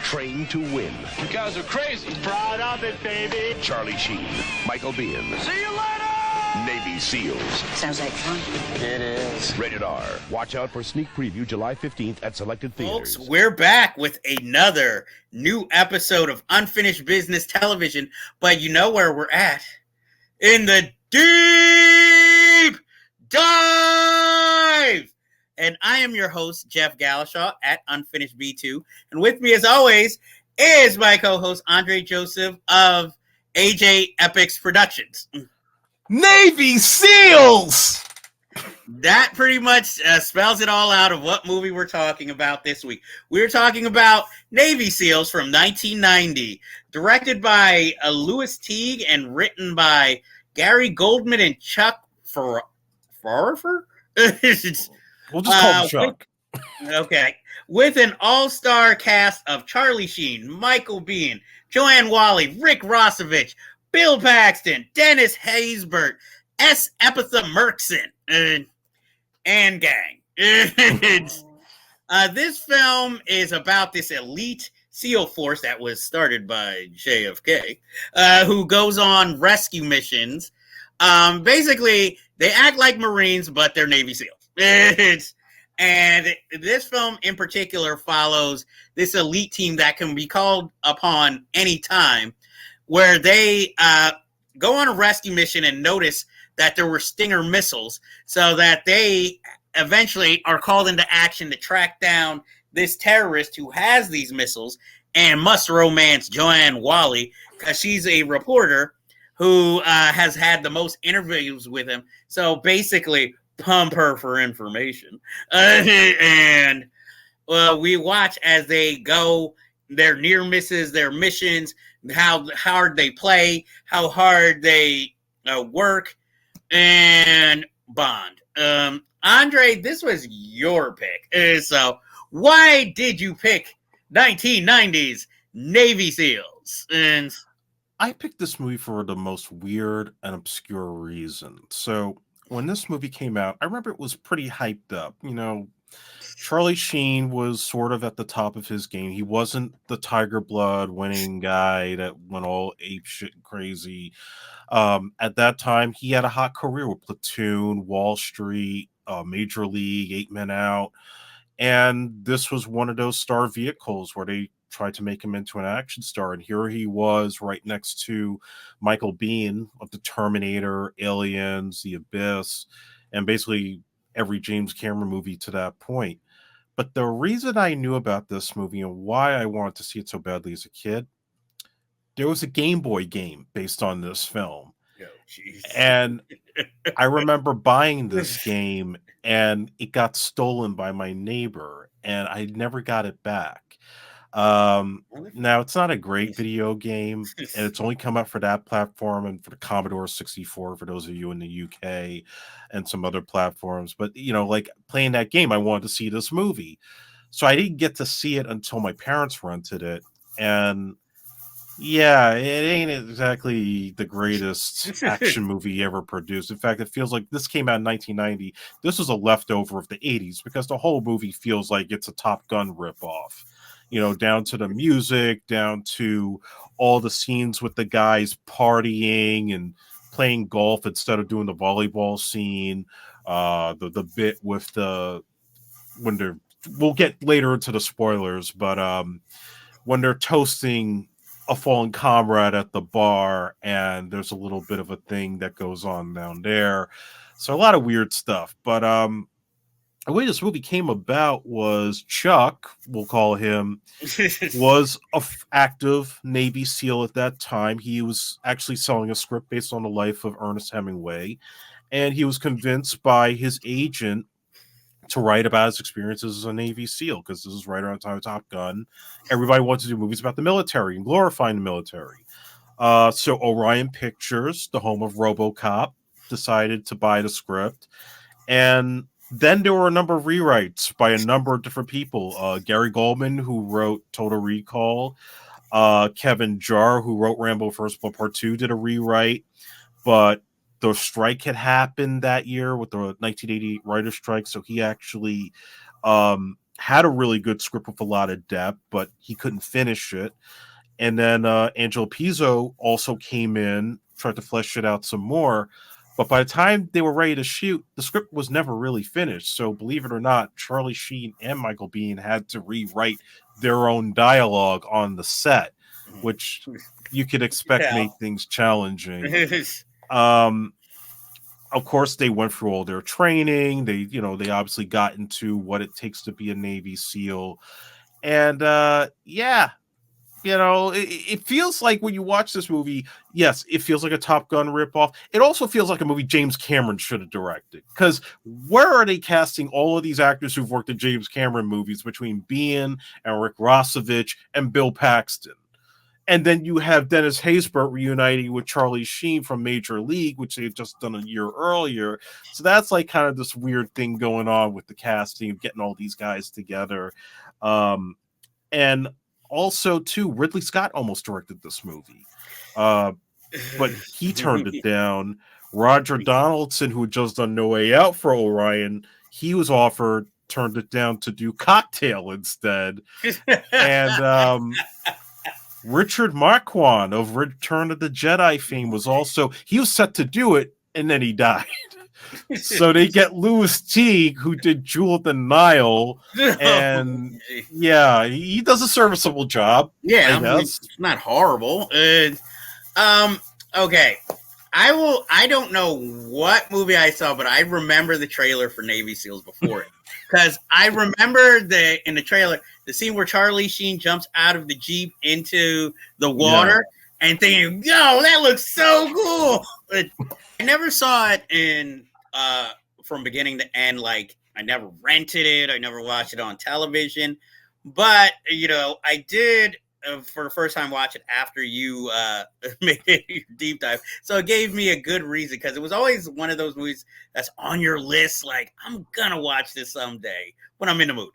Train to Win. You guys are crazy. Proud of it, baby. Charlie Sheen, Michael Biehn. See you later! Navy SEALs. Sounds like fun. It is. Rated R. Watch out for sneak preview July 15th at selected theaters. Folks, we're back with another new episode of Unfinished Business Television, but you know where we're at. In the deep dive! And I am your host, Jeff Galashaw at Unfinished B2. And with me, as always, is my co-host, Andre Joseph of AJ Epics Productions. Navy SEALs! That pretty much spells it all out of what movie we're talking about this week. We're talking about Navy SEALs from 1990, directed by Louis Teague and written by Gary Goldman and Chuck Farfer? We'll just call him Chuck. Okay. With an all-star cast of Charlie Sheen, Michael Biehn, Joanne Whalley, Rick Rossovich, Bill Paxton, Dennis Haysbert, S. Epitha Merkson, and gang. This film is about this elite SEAL force that was started by JFK, who goes on rescue missions. Basically, they act like Marines, but they're Navy SEALs. And this film in particular follows this elite team that can be called upon any time, where they go on a rescue mission and notice that there were Stinger missiles, so that they eventually are called into action to track down this terrorist who has these missiles and must romance Joanne Whalley because she's a reporter who has had the most interviews with him. So basically, pump her for information. And we watch as they go, their near misses, their missions, how hard they play, how hard they work, and bond. Andre, this was your pick. So why did you pick 1990s Navy SEALs? And I picked this movie for the most weird and obscure reason. So when this movie came out, I remember it was pretty hyped up. You know, Charlie Sheen was sort of at the top of his game. He wasn't the Tiger Blood winning guy that went all ape shit and crazy. At that time, he had a hot career with Platoon, Wall Street, Major League, 8 Men Out. And this was one of those star vehicles where they tried to make him into an action star. And here he was right next to Michael Biehn of the Terminator, Aliens, The Abyss, and basically every James Cameron movie to that point. But the reason I knew about this movie and why I wanted to see it so badly as a kid, there was a Game Boy game based on this film. oh, geez. And I remember buying this game and it got stolen by my neighbor and I never got it back. Now it's not a great video game and it's only come out for that platform and for the Commodore 64 for those of you in the UK and some other platforms. But you know, like playing that game, I wanted to see this movie. So I didn't get to see it until my parents rented it. And yeah, it ain't exactly the greatest action movie ever produced. In fact, it feels like this came out in 1990. This was a leftover of the 80s because the whole movie feels like it's a Top Gun ripoff. You know, down to the music, down to all the scenes with the guys partying and playing golf instead of doing the volleyball scene. The bit with we'll get later into the spoilers, but when they're toasting a fallen comrade at the bar and there's a little bit of a thing that goes on down there. So a lot of weird stuff, but the way this movie came about was Chuck, we'll call him, was an active Navy SEAL at that time. He was actually selling a script based on the life of Ernest Hemingway, and he was convinced by his agent to write about his experiences as a Navy SEAL, because this is right around the time of Top Gun. Everybody wanted to do movies about the military and glorifying the military. So Orion Pictures, the home of RoboCop, decided to buy the script, and then there were a number of rewrites by a number of different people. Gary Goldman, who wrote Total Recall. Kevin Jarre, who wrote Rambo First Blood Part 2, did a rewrite. But the strike had happened that year with the 1988 writer's strike. So he actually had a really good script with a lot of depth, but he couldn't finish it. And then Angelo Pizzo also came in, tried to flesh it out some more. But by the time they were ready to shoot, the script was never really finished. So believe it or not, Charlie Sheen and Michael Biehn had to rewrite their own dialogue on the set, which you could expect made things challenging. Of course, they went through all their training. They obviously got into what it takes to be a Navy SEAL. And it feels like when you watch this movie, yes, it feels like a Top Gun ripoff. It also feels like a movie James Cameron should have directed. Because where are they casting all of these actors who've worked in James Cameron movies between Biehn and Rick Rossovich and Bill Paxton? And then you have Dennis Haysbert reuniting with Charlie Sheen from Major League, which they had just done a year earlier. So that's like kind of this weird thing going on with the casting of getting all these guys together. And also, too, Ridley Scott almost directed this movie, but he turned it down. Roger Donaldson, who had just done No Way Out for Orion, he was offered, turned it down to do Cocktail instead. And Richard Marquand of Return of the Jedi fame was he was set to do it, and then he died. So they get Louis Teague, who did Jewel of the Nile, and he does a serviceable job. Yeah, it's not horrible. Okay, I don't know what movie I saw, but I remember the trailer for Navy SEALs before it, because I remember in the trailer the scene where Charlie Sheen jumps out of the Jeep into the water and thinking, "Yo, that looks so cool." But I never saw it from beginning to end. Like, I never rented it. I never watched it on television. But, I did, for the first time, watch it after you made your deep dive. So it gave me a good reason, because it was always one of those movies that's on your list. Like, I'm going to watch this someday when I'm in the mood.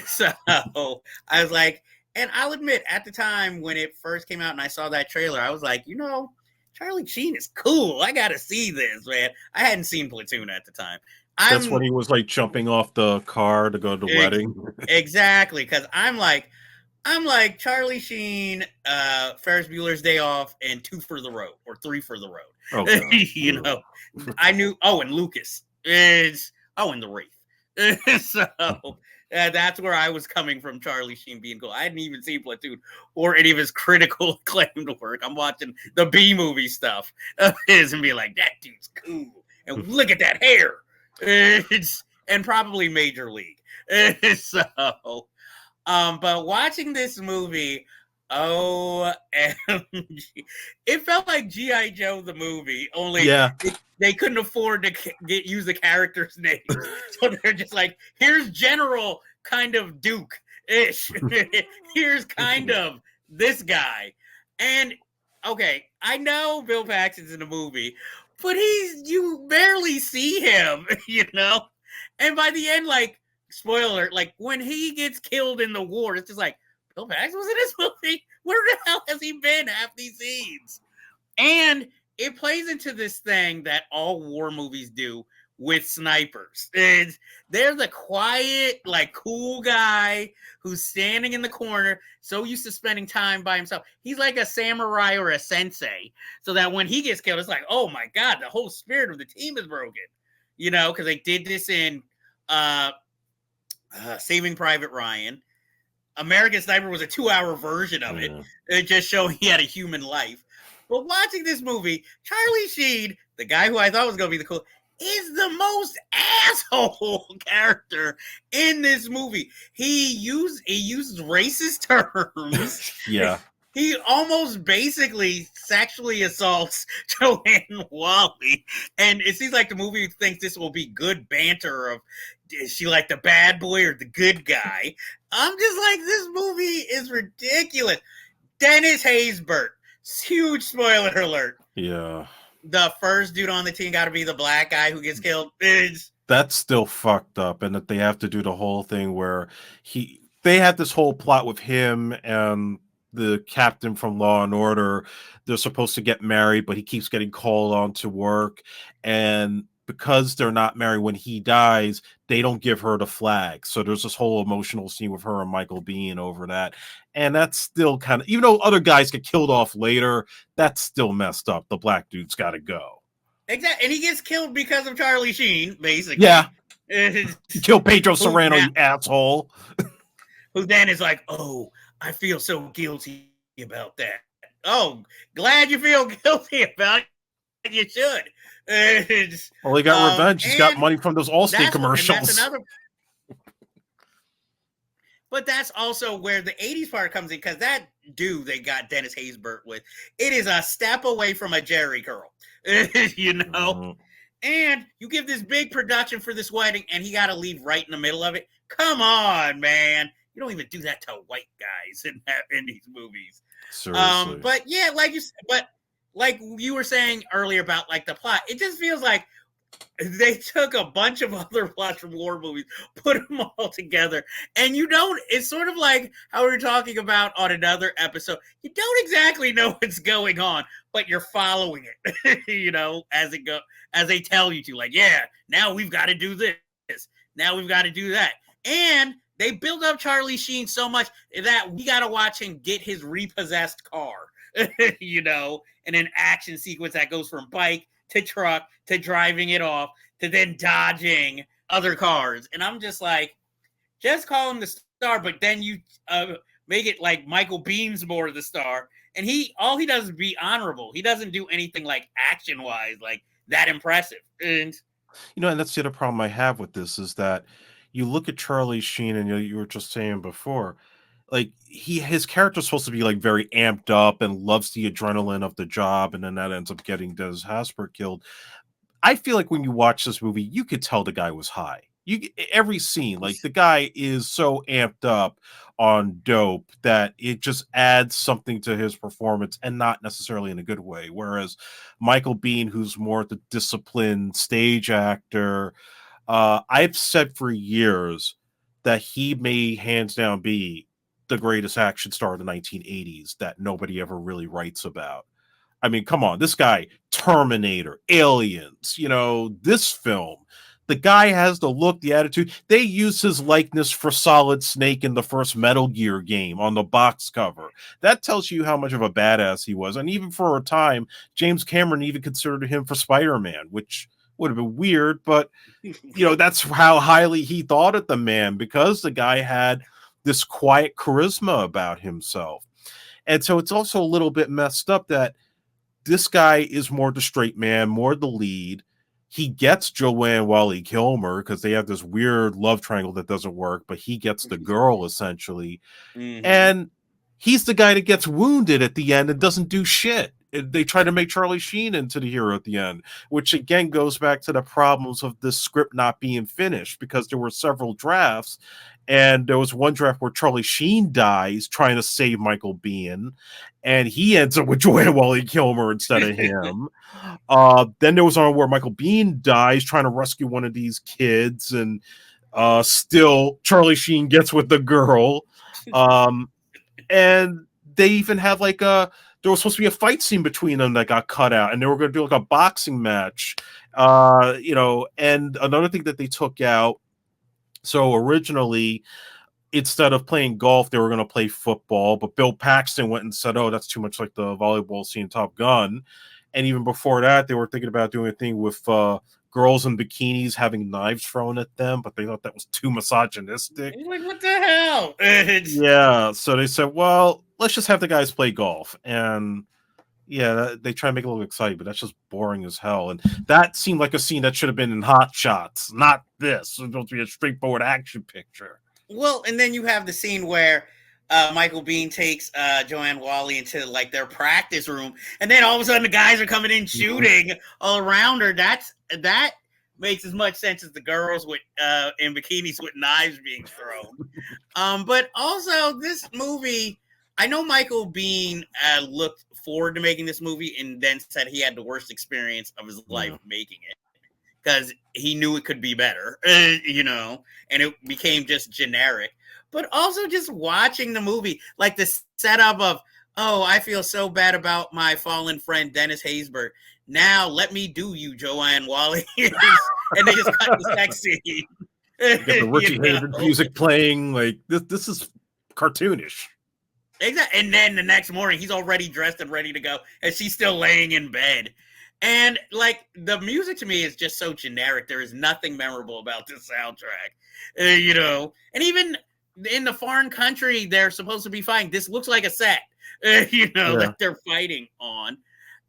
So I was like, and I'll admit, at the time when it first came out and I saw that trailer, I was like, Charlie Sheen is cool. I got to see this, man. I hadn't seen Platoon at the time. That's when he was like jumping off the car to go to the wedding. Exactly, because I'm like Charlie Sheen, Ferris Bueller's Day Off, and 2 for the Road or 3 for the Road. Okay. I knew. Oh, and Lucas is. Oh, and The Wraith. So that's where I was coming from. Charlie Sheen being cool. I hadn't even seen Platoon or any of his critical acclaimed work. I'm watching the B movie stuff of his and be like, that dude's cool. And look at that hair. And probably Major League. But watching this movie, OMG, it felt like G.I. Joe the movie, only they couldn't afford to use the characters' names. So they're just like, here's General kind of Duke-ish. Here's kind of this guy. And, okay, I know Bill Paxton's in the movie, but you barely see him, And by the end, like, spoiler, like, when he gets killed in the war, it's just like, Bill Paxton was in this movie? Where the hell has he been half these scenes? And it plays into this thing that all war movies do with snipers. They're the quiet, like, cool guy who's standing in the corner, so used to spending time by himself. He's like a samurai or a sensei, so that when he gets killed, it's like, oh my God, the whole spirit of the team is broken. Because they did this in Saving Private Ryan. American Sniper was a 2-hour version of it. It just showing he had a human life. But watching this movie, Charlie Sheen, the guy who I thought was going to be the cool, is the most asshole character in this movie. He uses racist terms. Yeah. He almost basically sexually assaults Joanne Wally. And it seems like the movie thinks this will be good banter of, is she like the bad boy or the good guy? I'm just like, this movie is ridiculous. Dennis Haysbert. Huge spoiler alert. Yeah. The first dude on the team got to be the black guy who gets killed. That's still fucked up. And that they have to do the whole thing where they had this whole plot with him and the captain from Law and Order. They're supposed to get married, but he keeps getting called on to work. And because they're not married, when he dies, they don't give her the flag. So there's this whole emotional scene with her and Michael Biehn over that. And that's still kind of, even though other guys get killed off later, that's still messed up. The black dude's got to go. Exactly. And he gets killed because of Charlie Sheen, basically. Yeah. Kill Pedro Serrano, you asshole. Who then is like, oh, I feel so guilty about that. Oh, glad you feel guilty about it. You should. Well, he got revenge. He's got money from those Allstate commercials. But that's also where the 80s part comes in, because that dude they got Dennis Haysbert with, it is a step away from a Jerry curl, you know? Mm-hmm. And you give this big production for this wedding, and he got to leave right in the middle of it. Come on, man. You don't even do that to white guys in these movies. Seriously. But yeah, like you were saying earlier about like the plot, it just feels like they took a bunch of other plots from war movies, put them all together, and it's sort of like how we were talking about on another episode. You don't exactly know what's going on, but you're following it, you know, as they tell you to. Like, yeah, now we've got to do this. Now we've got to do that. And they build up Charlie Sheen so much that we got to watch him get his repossessed car, you know, in an action sequence that goes from bike to truck to driving it off to then dodging other cars. And I'm just like, just call him the star, but then you make it like Michael Bihn's more the star. And all he does is be honorable. He doesn't do anything like action-wise, like that impressive. And you know, and that's the other problem I have with this is that you look at Charlie Sheen, and you were just saying before, like his character's supposed to be like very amped up and loves the adrenaline of the job, and then that ends up getting Dennis Haysbert killed. I feel like when you watch this movie, you could tell the guy was high. Every scene, like the guy is so amped up on dope that it just adds something to his performance, and not necessarily in a good way. Whereas Michael Biehn, who's more the disciplined stage actor, I've said for years that he may hands down be the greatest action star of the 1980s that nobody ever really writes about. I mean, come on, this guy, Terminator, Aliens, you know, this film, the guy has the look, the attitude. They use his likeness for Solid Snake in the first Metal Gear game on the box cover. That tells you how much of a badass he was. And even for a time, James Cameron even considered him for Spider-Man, which would have been weird, but you know, that's how highly he thought of the man, because the guy had this quiet charisma about himself. And so it's also a little bit messed up that this guy is more the straight man, more the lead. He gets Joanne Wally Kilmer because they have this weird love triangle that doesn't work, but he gets the girl essentially. Mm-hmm. And he's the guy that gets wounded at the end and doesn't do shit. They try to make Charlie Sheen into the hero at the end, which again goes back to the problems of this script not being finished, because there were several drafts, and there was one draft where Charlie Sheen dies trying to save Michael Biehn, and he ends up with Joanne Wally Kilmer instead of him. Then there was one where Michael Biehn dies trying to rescue one of these kids, and still Charlie Sheen gets with the girl. And they even have like there was supposed to be a fight scene between them that got cut out, and they were going to do like a boxing match, you know. And another thing that they took out, so originally, instead of playing golf, they were going to play football, but Bill Paxton went and said, oh, that's too much like the volleyball scene in Top Gun. And even before that, they were thinking about doing a thing with girls in bikinis having knives thrown at them, but they thought that was too misogynistic. Like, what the hell? Yeah, so they said, well, let's just have the guys play golf. And yeah, they try to make it a little exciting, but that's just boring as hell. And that seemed like a scene that should have been in Hot Shots, not this. It's supposed to be a straightforward action picture. Well, and then you have the scene where Michael Biehn takes Joanne Wally into like their practice room, and then all of a sudden the guys are coming in shooting all around her. That makes as much sense as the girls with in bikinis with knives being thrown. But also this movie, I know Michael Biehn looked forward to making this movie and then said he had the worst experience of his life making it, because he knew it could be better, you know, and it became just generic. But also just watching the movie, like the setup of oh, I feel so bad about my fallen friend Dennis Haysbert. Now let me do you, Joanne Wally. And they just cut the sex scene. You got the Richie You know? Havens music playing. Like this is cartoonish. Exactly. And then the next morning, he's already dressed and ready to go, and she's still laying in bed. And like the music to me is just so generic. There is nothing memorable about this soundtrack, you know. And even in the foreign country, they're supposed to be fighting. This looks like a set, you know, that they're fighting on.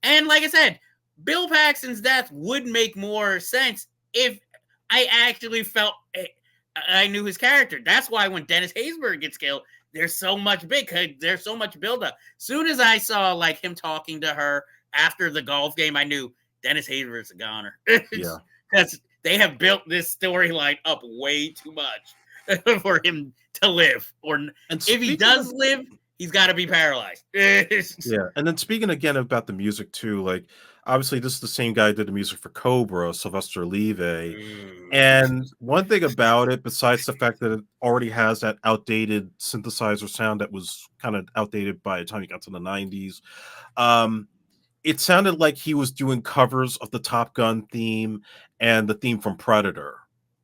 And like I said, Bill Paxton's death would make more sense if I actually felt I knew his character. That's why when Dennis Haysbert gets killed, there's so much there's so much buildup. Soon as I saw like him talking to her after the golf game, I knew Dennis Haysbert's a goner. Yeah, because they have built this storyline up way too much for him to live. Or and if he does live, he's got to be paralyzed. yeah, and then speaking again about the music too, like obviously this is the same guy who did the music for Cobra, Sylvester Levy. And one thing about it, besides the fact that it already has that outdated synthesizer sound that was kind of outdated by the time you got to the 90s, it sounded like he was doing covers of the Top Gun theme and the theme from Predator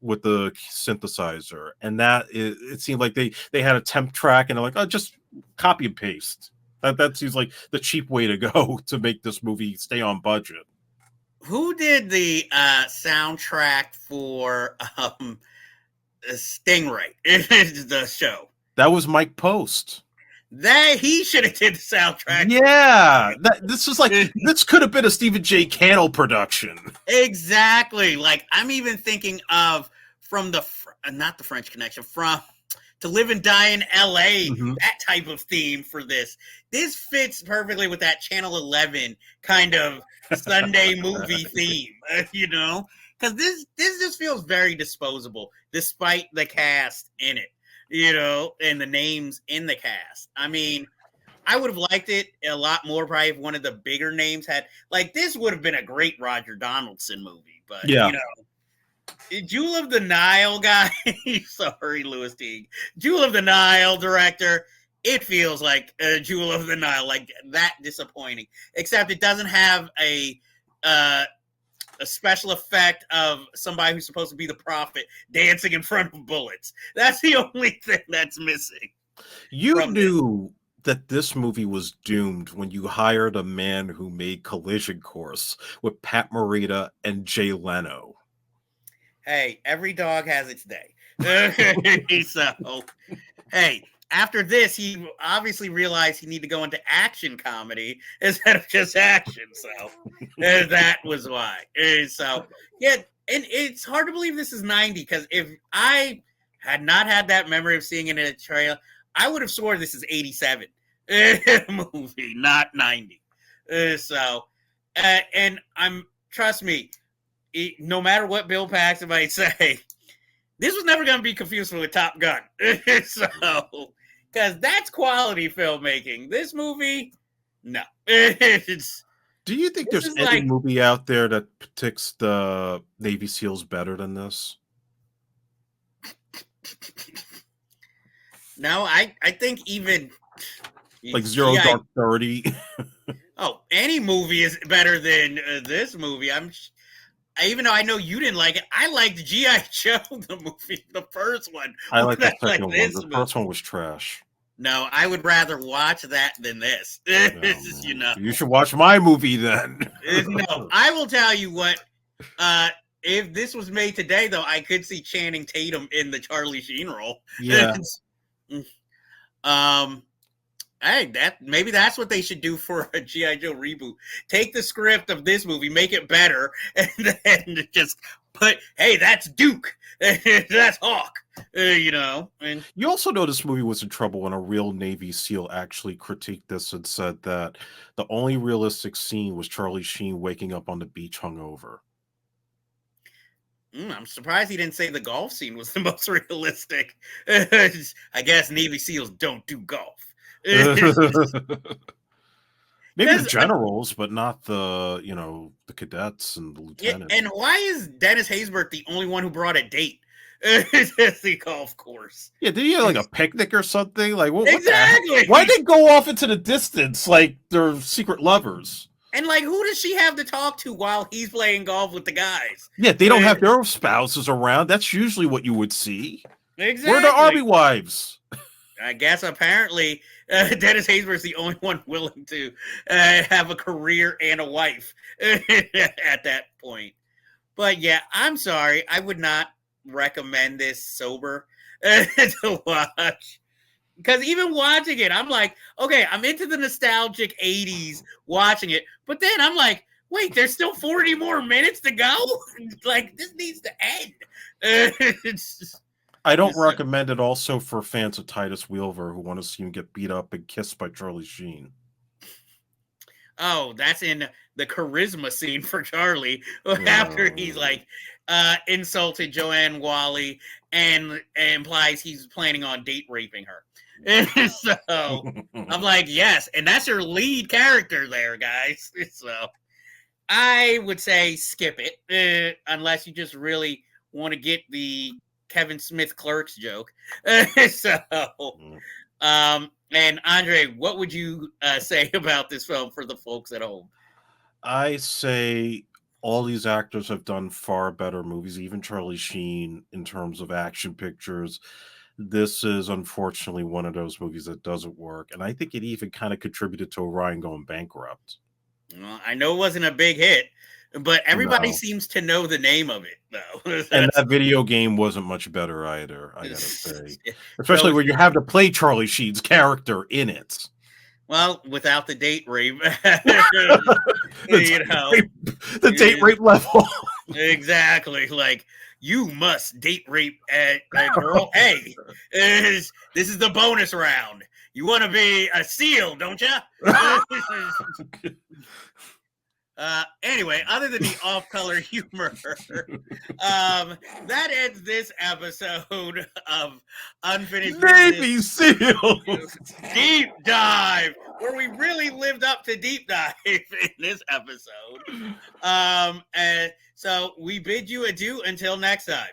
with the synthesizer. And that it seemed like they had a temp track and they're like, oh, just copy and paste. That seems like the cheap way to go to make this movie stay on budget. Who did the soundtrack for Stingray? The show that was Mike Post. That he should have did the soundtrack. Yeah, this was like this could have been a Stephen J. Cannell production. Exactly. Like I'm even thinking of from the not the French Connection, from To Live and Die in L.A. That type of theme for this. This fits perfectly with that Channel 11 kind of Sunday movie theme, you know, because this just feels very disposable, despite the cast in it, you know, and the names in the cast. I mean, I would have liked it a lot more probably if one of the bigger names had, like, this would have been a great Roger Donaldson movie, but you know, Jewel of the Nile guy. Sorry, Louis Teague. Jewel of the Nile director. It feels like Jewel of the Nile, like that disappointing. Except it doesn't have a special effect of somebody who's supposed to be the prophet dancing in front of bullets. That's the only thing that's missing. You knew that this movie was doomed when you hired a man who made Collision Course with Pat Morita and Jay Leno. Hey, every dog has its day. So, hey, after this, he obviously realized he needed to go into action comedy instead of just action. So that was why. So, yeah, and it's hard to believe this is 90 because if I had not had that memory of seeing it in a trailer, I would have sworn this is 87 movie, not 90. And trust me, no matter what Bill Paxton might say, this was never going to be confused with Top Gun. So, because that's quality filmmaking. This movie, no. Do you think there's any movie out there that depicts the Navy SEALs better than this? No, I think even like Zero Dark 30. Oh, any movie is better than this movie. Even though I know you didn't like it, I liked G.I. Joe, the movie, the first one. I like the second one. The first one was trash. No, I would rather watch that than this. You know, you should watch my movie then. No, I will tell you what. If this was made today, though, I could see Channing Tatum in the Charlie Sheen role. Yeah. Hey, maybe that's what they should do for a G.I. Joe reboot. Take the script of this movie, make it better, and then just put, hey, that's Duke, that's Hawk, you know. And you also know this movie was in trouble when a real Navy SEAL actually critiqued this and said that the only realistic scene was Charlie Sheen waking up on the beach hungover. I'm surprised he didn't say the golf scene was the most realistic. I guess Navy SEAls don't do golf. Maybe the generals, but not the the cadets and the lieutenants. And why is Dennis Haysbert the only one who brought a date the golf course. Yeah, did he have like a picnic or something? Like, what Exactly. Why'd they go off into the distance like they're secret lovers? And like, who does she have to talk to while he's playing golf with the guys? Yeah, they don't have their spouses around. That's usually what you would see. Exactly. Where are the army wives? I guess apparently Dennis Haysbert is the only one willing to have a career and a wife at that point. But yeah, I'm sorry. I would not recommend this sober to watch. Because even watching it, I'm like, okay, I'm into the nostalgic 80s watching it. But then I'm like, wait, there's still 40 more minutes to go? Like, this needs to end. I don't recommend it also for fans of Titus Weaver who want to see him get beat up and kissed by Charlie Sheen. Oh, that's in the charisma scene for Charlie after he's like insulted Joanne Wally and implies he's planning on date raping her. So I'm like, yes, and that's your lead character there, guys. So I would say skip it unless you just really want to get the Kevin Smith Clerks joke. And Andre, what would you say about this film for the folks at home? I say all these actors have done far better movies, even Charlie Sheen, in terms of action pictures. This is unfortunately one of those movies that doesn't work. And I think it even kind of contributed to Orion going bankrupt. Well, I know it wasn't a big hit, but everybody seems to know the name of it, though. And that video game wasn't much better either, I gotta say. Especially when you have to play Charlie Sheen's character in it. Well, without the date rape. The date rape level. Exactly. Like, you must date rape a girl. Hey, this is the bonus round. You want to be a SEAL, don't you? Anyway, other than the off-color humor, that ends this episode of Unfinished Navy Business SEALs Deep Dive, where we really lived up to Deep Dive in this episode. And so we bid you adieu until next time.